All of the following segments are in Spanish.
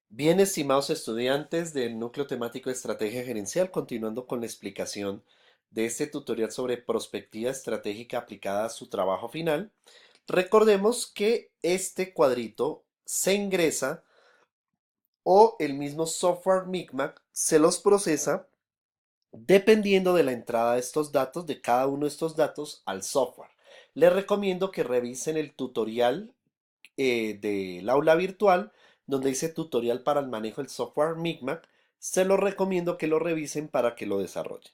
Bien, estimados estudiantes del Núcleo Temático de Estrategia Gerencial, continuando con la explicación de este tutorial sobre prospectiva estratégica aplicada a su trabajo final, recordemos que este cuadrito se ingresa o el mismo software Micmac se los procesa dependiendo de la entrada de estos datos, de cada uno de estos datos al software. Les recomiendo que revisen el tutorial del aula virtual, donde dice tutorial para el manejo del software Micmac. Se los recomiendo que lo revisen para que lo desarrollen.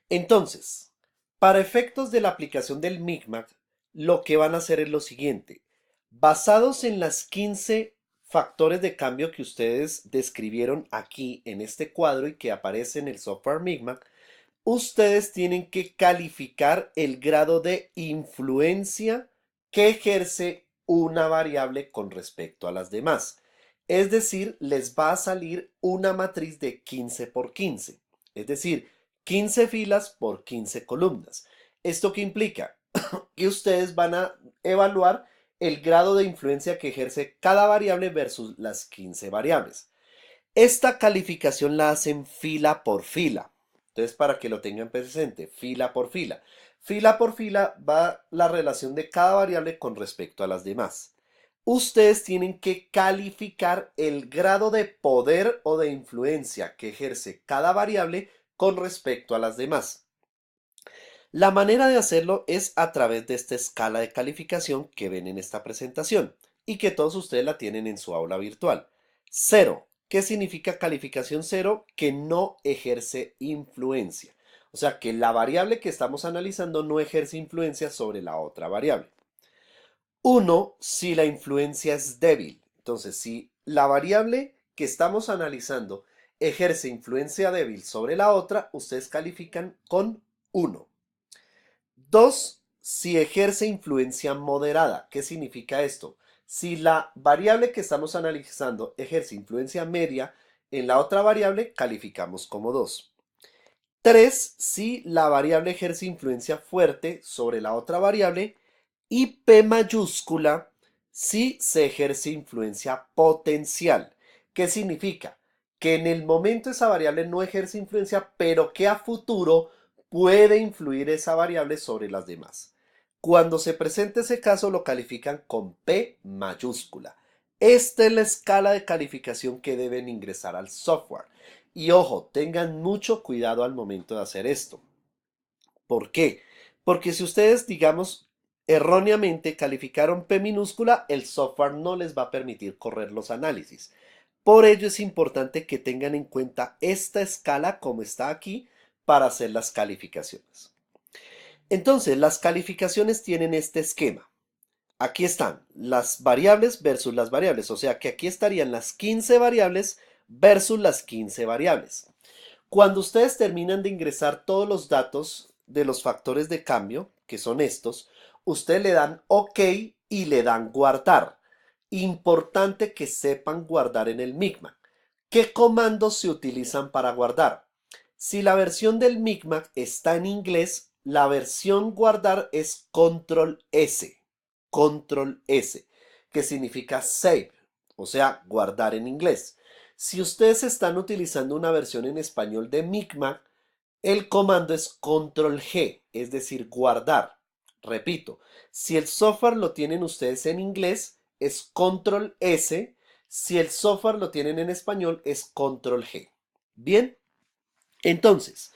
Entonces, para efectos de la aplicación del Micmac, lo que van a hacer es lo siguiente. Basados en las 15 factores de cambio que ustedes describieron aquí en este cuadro y que aparece en el software Micmac, ustedes tienen que calificar el grado de influencia que ejerce una variable con respecto a las demás. Es decir, les va a salir una matriz de 15 por 15. Es decir, 15 filas por 15 columnas. ¿Esto qué implica? Que ustedes van a evaluar el grado de influencia que ejerce cada variable versus las 15 variables. Esta calificación la hacen fila por fila. Entonces, para que lo tengan presente, fila por fila. Fila por fila va la relación de cada variable con respecto a las demás. Ustedes tienen que calificar el grado de poder o de influencia que ejerce cada variable con respecto a las demás. La manera de hacerlo es a través de esta escala de calificación que ven en esta presentación y que todos ustedes la tienen en su aula virtual. Cero. ¿Qué significa calificación cero? Que no ejerce influencia. O sea que la variable que estamos analizando no ejerce influencia sobre la otra variable. Uno, si la influencia es débil. Entonces, si la variable que estamos analizando ejerce influencia débil sobre la otra, ustedes califican con uno. Dos, si ejerce influencia moderada. ¿Qué significa esto? Si la variable que estamos analizando ejerce influencia media en la otra variable, calificamos como 2. Tres, si la variable ejerce influencia fuerte sobre la otra variable. Y P mayúscula si se ejerce influencia potencial. ¿Qué significa? Que en el momento esa variable no ejerce influencia, pero que a futuro puede influir esa variable sobre las demás. Cuando se presente ese caso lo califican con P mayúscula. Esta es la escala de calificación que deben ingresar al software. Y ojo, tengan mucho cuidado al momento de hacer esto. ¿Por qué? Porque si ustedes, digamos, erróneamente calificaron P minúscula, el software no les va a permitir correr los análisis. Por ello es importante que tengan en cuenta esta escala como está aquí para hacer las calificaciones. Entonces, las calificaciones tienen este esquema. Aquí están las variables versus las variables, o sea que aquí estarían las 15 variables versus las 15 variables. Cuando ustedes terminan de ingresar todos los datos de los factores de cambio, que son estos, ustedes le dan OK y le dan guardar. Importante que sepan guardar en el Micmac. ¿Qué comandos se utilizan para guardar? Si la versión del Micmac está en inglés, la versión guardar es Control S. Control S, que significa save, o sea, guardar en inglés. Si ustedes están utilizando una versión en español de Micmac, el comando es Control G, es decir, guardar. Repito, si el software lo tienen ustedes en inglés, es Control S. Si el software lo tienen en español, es Control G. Bien, entonces,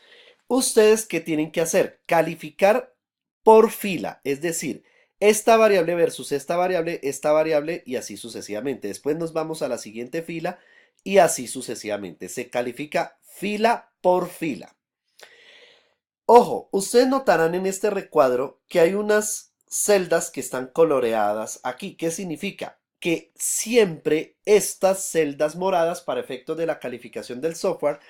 ¿ustedes qué tienen que hacer? Calificar por fila, es decir, esta variable versus esta variable y así sucesivamente. Después nos vamos a la siguiente fila y así sucesivamente. Se califica fila por fila. Ojo, ustedes notarán en este recuadro que hay unas celdas que están coloreadas aquí. ¿Qué significa? Que siempre estas celdas moradas para efectos de la calificación del software,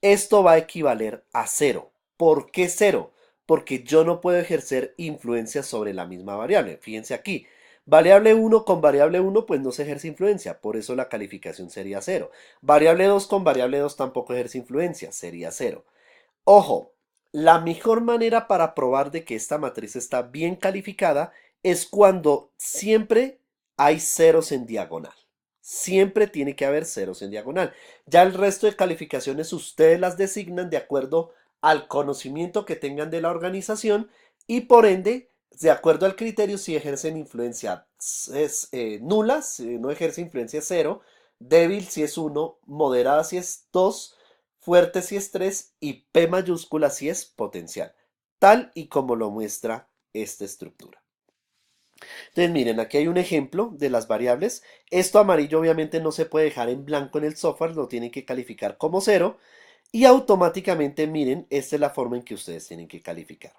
esto va a equivaler a cero. ¿Por qué cero? Porque yo no puedo ejercer influencia sobre la misma variable. Fíjense aquí. Variable uno con variable uno pues no se ejerce influencia, por eso la calificación sería cero. Variable 2 con variable 2 tampoco ejerce influencia, sería cero. Ojo, la mejor manera para probar de que esta matriz está bien calificada es cuando siempre hay ceros en diagonal. Siempre tiene que haber ceros en diagonal. Ya el resto de calificaciones ustedes las designan de acuerdo al conocimiento que tengan de la organización y por ende, de acuerdo al criterio, si ejercen influencia nula, si no ejerce influencia cero, débil si es uno, moderada si es 2, fuerte si es 3 y P mayúscula si es potencial, tal y como lo muestra esta estructura. Entonces, miren, aquí hay un ejemplo de las variables. Esto amarillo obviamente no se puede dejar en blanco en el software, lo tienen que calificar como cero y automáticamente, miren, esta es la forma en que ustedes tienen que calificar.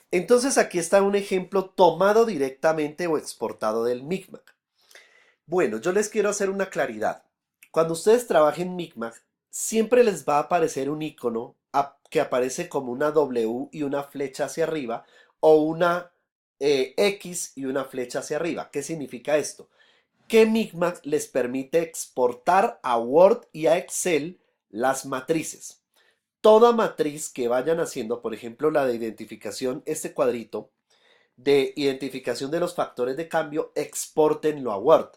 Entonces, aquí está un ejemplo tomado directamente o exportado del Micmac. Bueno, yo les quiero hacer una claridad. Cuando ustedes trabajen Micmac, siempre les va a aparecer un icono que aparece como una W y una flecha hacia arriba o una X y una flecha hacia arriba. ¿Qué significa esto? Que Micmac les permite exportar a Word y a Excel las matrices. Toda matriz que vayan haciendo, por ejemplo, la de identificación, este cuadrito de identificación de los factores de cambio, exportenlo a Word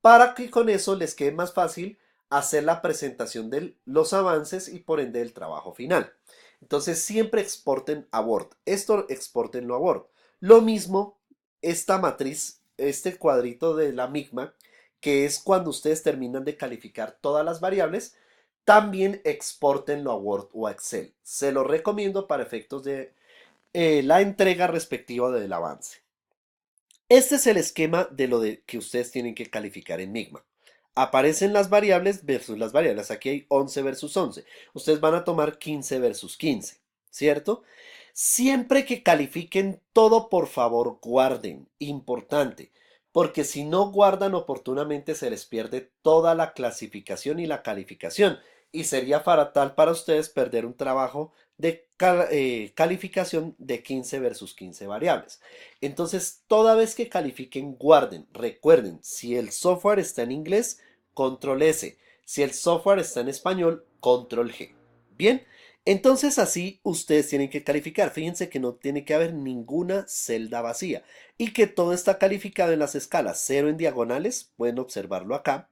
para que con eso les quede más fácil hacer la presentación de los avances y por ende el trabajo final. Entonces siempre exporten a Word. Esto exportenlo a Word. Lo mismo, esta matriz, este cuadrito de la Micmac, que es cuando ustedes terminan de calificar todas las variables, también exportenlo a Word o a Excel. Se lo recomiendo para efectos de la entrega respectiva del avance. Este es el esquema de lo que ustedes tienen que calificar en Micmac. Aparecen las variables versus las variables. Aquí hay 11 versus 11. Ustedes van a tomar 15 versus 15, ¿cierto? Siempre que califiquen todo, por favor, guarden. Importante. Porque si no guardan oportunamente, se les pierde toda la clasificación y la calificación. Y sería fatal para ustedes perder un trabajo de calificación de 15 versus 15 variables. Entonces, toda vez que califiquen, guarden. Recuerden, si el software está en inglés, control S. Si el software está en español, control G. Bien, entonces así ustedes tienen que calificar. Fíjense que no tiene que haber ninguna celda vacía y que todo está calificado en las escalas 0 en diagonales. Pueden observarlo acá.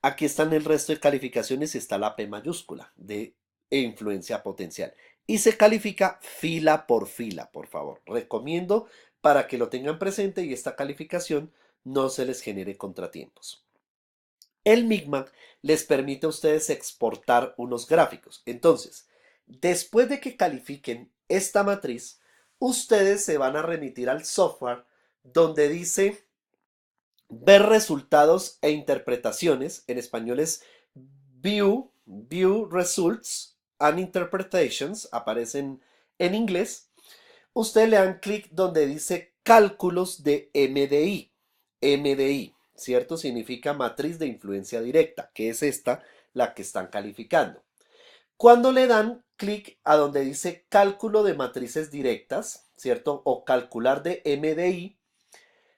Aquí están el resto de calificaciones y está la P mayúscula de influencia potencial. Y se califica fila, por favor. Recomiendo para que lo tengan presente y esta calificación no se les genere contratiempos. El Micmac les permite a ustedes exportar unos gráficos. Entonces, después de que califiquen esta matriz, ustedes se van a remitir al software donde dice ver resultados e interpretaciones. En español es View Results and Interpretations. Aparecen en inglés. Ustedes le dan clic donde dice cálculos de MDI. MDI, ¿cierto? Significa matriz de influencia directa, que es esta la que están calificando. Cuando le dan clic a donde dice cálculo de matrices directas, ¿cierto? O calcular de MDI,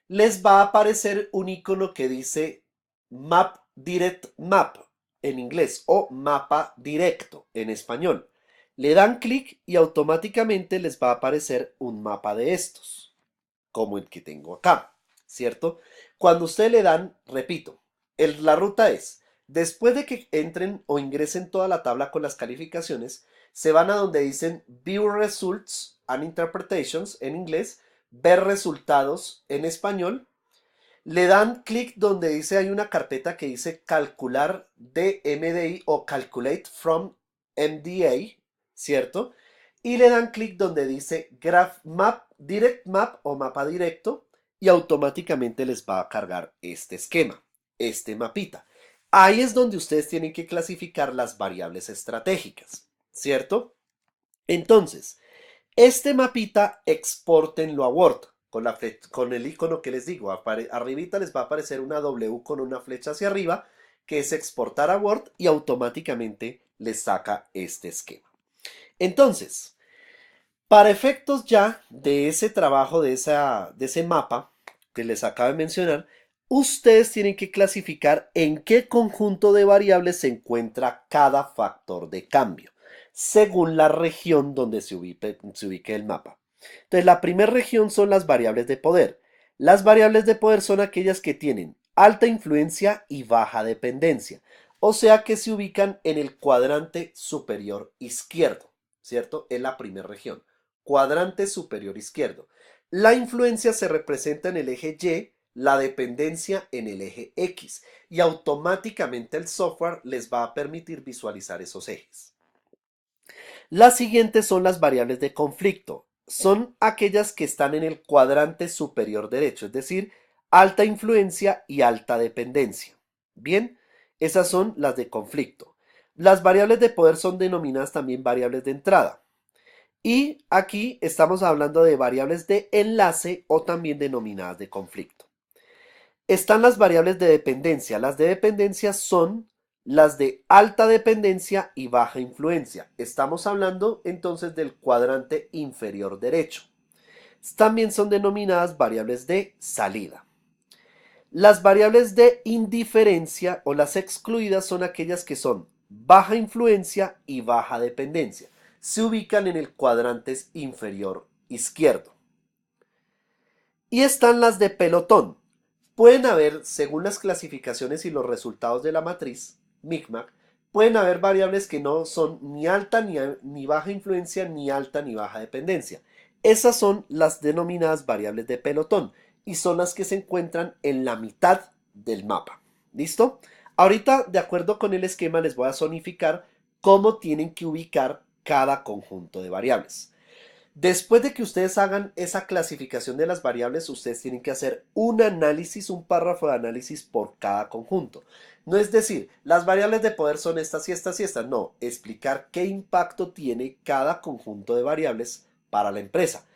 les va a aparecer un icono que dice Map Direct Map en inglés o mapa directo en español. Le dan clic y automáticamente les va a aparecer un mapa de estos, como el que tengo acá, ¿cierto? Cuando ustedes le dan, repito, la ruta es, después de que entren o ingresen toda la tabla con las calificaciones, se van a donde dicen View Results and Interpretations en inglés, ver resultados en español, le dan clic donde dice hay una carpeta que dice calcular de MDI o calculate from MDA, ¿cierto? Y le dan clic donde dice Graph Map, Direct Map o mapa directo y automáticamente les va a cargar este esquema, este mapita. Ahí es donde ustedes tienen que clasificar las variables estratégicas, ¿cierto? Entonces, este mapita exportenlo a Word con el icono que les digo. Arribita les va a aparecer una W con una flecha hacia arriba que es exportar a Word y automáticamente les saca este esquema. Entonces, para efectos ya de ese trabajo, de ese mapa que les acabo de mencionar, ustedes tienen que clasificar en qué conjunto de variables se encuentra cada factor de cambio, según la región donde se ubique el mapa. Entonces, la primera región son las variables de poder. Las variables de poder son aquellas que tienen alta influencia y baja dependencia. O sea que se ubican en el cuadrante superior izquierdo, ¿cierto? Es la primera región. Cuadrante superior izquierdo. La influencia se representa en el eje Y, la dependencia en el eje X, y automáticamente el software les va a permitir visualizar esos ejes. Las siguientes son las variables de conflicto. Son aquellas que están en el cuadrante superior derecho, es decir, alta influencia y alta dependencia. Bien, esas son las de conflicto. Las variables de poder son denominadas también variables de entrada. Y aquí estamos hablando de variables de enlace o también denominadas de conflicto. Están las variables de dependencia. Las de dependencia son las de alta dependencia y baja influencia. Estamos hablando entonces del cuadrante inferior derecho. También son denominadas variables de salida. Las variables de indiferencia o las excluidas son aquellas que son baja influencia y baja dependencia. Se ubican en el cuadrante inferior izquierdo. Y están las de pelotón. Pueden haber, según las clasificaciones y los resultados de la matriz Micmac, pueden haber variables que no son ni alta ni baja influencia, ni alta ni baja dependencia. Esas son las denominadas variables de pelotón y son las que se encuentran en la mitad del mapa. ¿Listo? Ahorita, de acuerdo con el esquema, les voy a zonificar cómo tienen que ubicar cada conjunto de variables. Después de que ustedes hagan esa clasificación de las variables, ustedes tienen que hacer un análisis, un párrafo de análisis por cada conjunto. No es decir, las variables de poder son estas y estas y estas. No, explicar qué impacto tiene cada conjunto de variables para la empresa.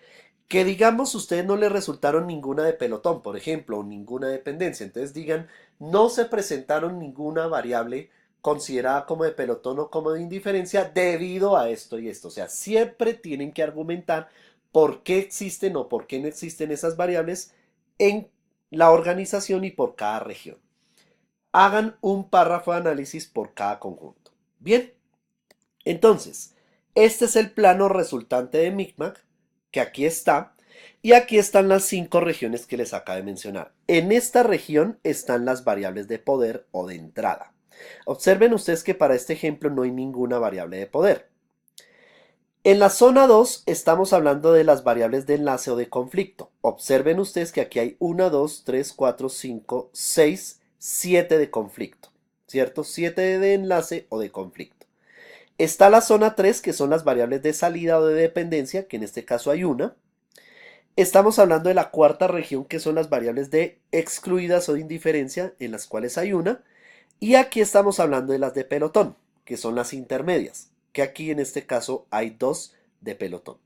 Que digamos ustedes no les resultaron ninguna de pelotón, por ejemplo, o ninguna dependencia. Entonces digan, no se presentaron ninguna variable considerada como de pelotón o como de indiferencia debido a esto y esto. O sea, siempre tienen que argumentar por qué existen o por qué no existen esas variables en la organización y por cada región. Hagan un párrafo de análisis por cada conjunto. Bien, entonces, este es el plano resultante de Micmac, que aquí está, y aquí están las 5 regiones que les acabo de mencionar. En esta región están las variables de poder o de entrada. Observen ustedes que para este ejemplo no hay ninguna variable de poder. En la zona 2 estamos hablando de las variables de enlace o de conflicto. Observen ustedes que aquí hay 1, 2, 3, 4, 5, 6, 7 de conflicto, ¿cierto? 7 de enlace o de conflicto. Está la zona 3, que son las variables de salida o de dependencia, que en este caso hay una. Estamos hablando de la cuarta región, que son las variables de excluidas o de indiferencia, en las cuales hay una. Y aquí estamos hablando de las de pelotón, que son las intermedias, que aquí en este caso hay 2 de pelotón.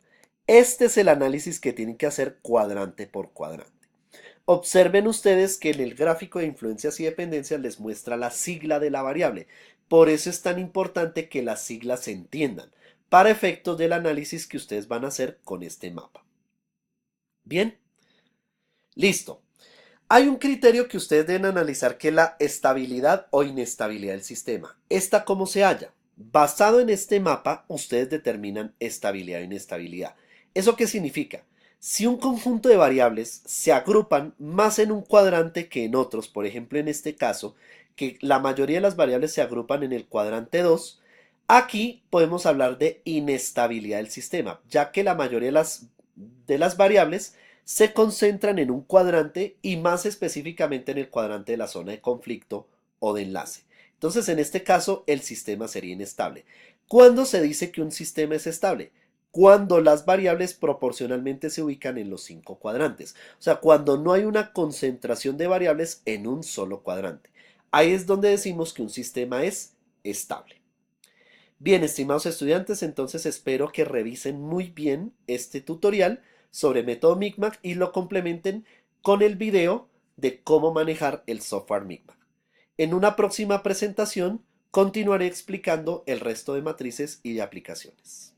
Este es el análisis que tienen que hacer cuadrante por cuadrante. Observen ustedes que en el gráfico de influencias y dependencias les muestra la sigla de la variable. Por eso es tan importante que las siglas se entiendan, para efectos del análisis que ustedes van a hacer con este mapa. Bien, listo. Hay un criterio que ustedes deben analizar, que es la estabilidad o inestabilidad del sistema. ¿Esta cómo se halla? Basado en este mapa, ustedes determinan estabilidad o inestabilidad. ¿Eso qué significa? Si un conjunto de variables se agrupan más en un cuadrante que en otros, por ejemplo en este caso, que la mayoría de las variables se agrupan en el cuadrante 2, aquí podemos hablar de inestabilidad del sistema, ya que la mayoría de las variables se concentran en un cuadrante y más específicamente en el cuadrante de la zona de conflicto o de enlace. Entonces, en este caso, el sistema sería inestable. ¿Cuándo se dice que un sistema es estable? Cuando las variables proporcionalmente se ubican en los 5 cuadrantes. O sea, cuando no hay una concentración de variables en un solo cuadrante. Ahí es donde decimos que un sistema es estable. Bien, estimados estudiantes, entonces espero que revisen muy bien este tutorial sobre método Micmac y lo complementen con el video de cómo manejar el software Micmac. En una próxima presentación continuaré explicando el resto de matrices y de aplicaciones.